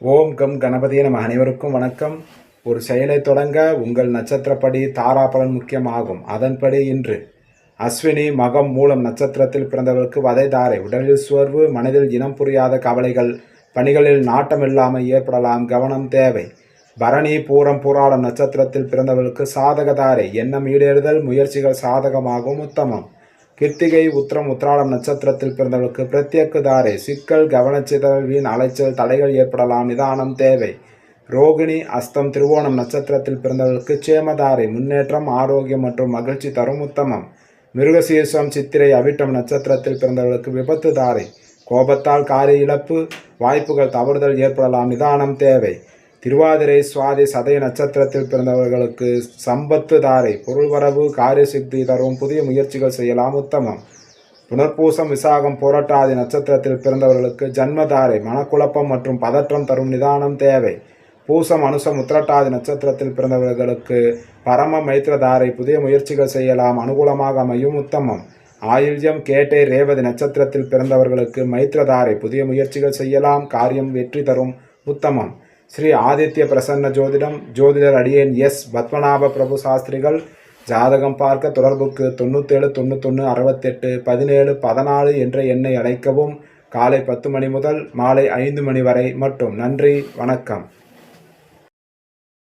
ஓம் come கணபதியே நம. அனைவருக்கும் வணக்கம். ஒரு செயலை தொடங்க உங்கள் நட்சத்திரப்படி தாராபலன் முக்கியமாகும். அதன்படி இன்று அஸ்வினி மகம் மூலம் நட்சத்திரத்தில் பிறந்தவர்களுக்கு வதை தாரை. உடலில் சோர்வு, மனதில் இனம் புரியாத கவலைகள், பணிகளில் நாட்டமில்லாமல் ஏற்படலாம், கவனம் தேவை. பரணி பூரம் பூராடம் நட்சத்திரத்தில் பிறந்தவர்களுக்கு சாதக தாரை. எண்ணம் ஈடேறுதல், முயற்சிகள் சாதகமாகவும் உத்தமம். கிருத்திகை உத்திரம் உத்திராடம் நட்சத்திரத்தில் பிறந்தவர்களுக்கு பிரத்யேக தாரை. சிக்கல், கவனச்சிதறல், வீண் அலைச்சல், தடைகள் ஏற்படலாம், நிதானம் தேவை. ரோகிணி அஸ்தம் திருவோணம் நட்சத்திரத்தில் பிறந்தவர்களுக்கு சேமதாரை. முன்னேற்றம், ஆரோக்கியம் மற்றும் மகிழ்ச்சி தரும் உத்தமம். மிருகசீர்ஷம் சித்திரை அவிட்டம் நட்சத்திரத்தில் பிறந்தவர்களுக்கு விபத்து தாரை. கோபத்தால் காரிய இழப்பு, வாய்ப்புகள் தவறுதல் ஏற்படலாம், நிதானம் தேவை. திருவாதிரை சுவாதி சதய நட்சத்திரத்தில் பிறந்தவர்களுக்கு சம்பத்து தாரை. பொருள் வரவு, காரிய சித்தி தரும், புதிய முயற்சிகள் செய்யலாம், உத்தமம். புனர்பூசம் விசாகம் போராட்டாதி நட்சத்திரத்தில் பிறந்தவர்களுக்கு ஜன்மதாரை. மனக்குழப்பம் மற்றும் பதற்றம் தரும், நிதானம் தேவை. பூசம் அனுசம் உத்திரட்டாதி நட்சத்திரத்தில் பிறந்தவர்களுக்கு பரம மைத்திரதாரை. புதிய முயற்சிகள் செய்யலாம், அனுகூலமாக அமையும், உத்தமம். ஆயில்யம் கேட்டை ரேவதி நட்சத்திரத்தில் பிறந்தவர்களுக்கு மைத்திரதாரை. புதிய முயற்சிகள் செய்யலாம், காரியம் வெற்றி தரும், உத்தமம். ஸ்ரீ ஆதித்ய பிரசன்ன ஜோதிடம். ஜோதிடர் அடியேன் எஸ் பத்மநாப பிரபு சாஸ்திரிகள். ஜாதகம் பார்க்க தொடர்புக்கு 97 91 68 17 14 என்ற எண்ணை அழைக்கவும். காலை 10 மணி முதல் மாலை 5 மணி வரை மட்டும். நன்றி, வணக்கம்.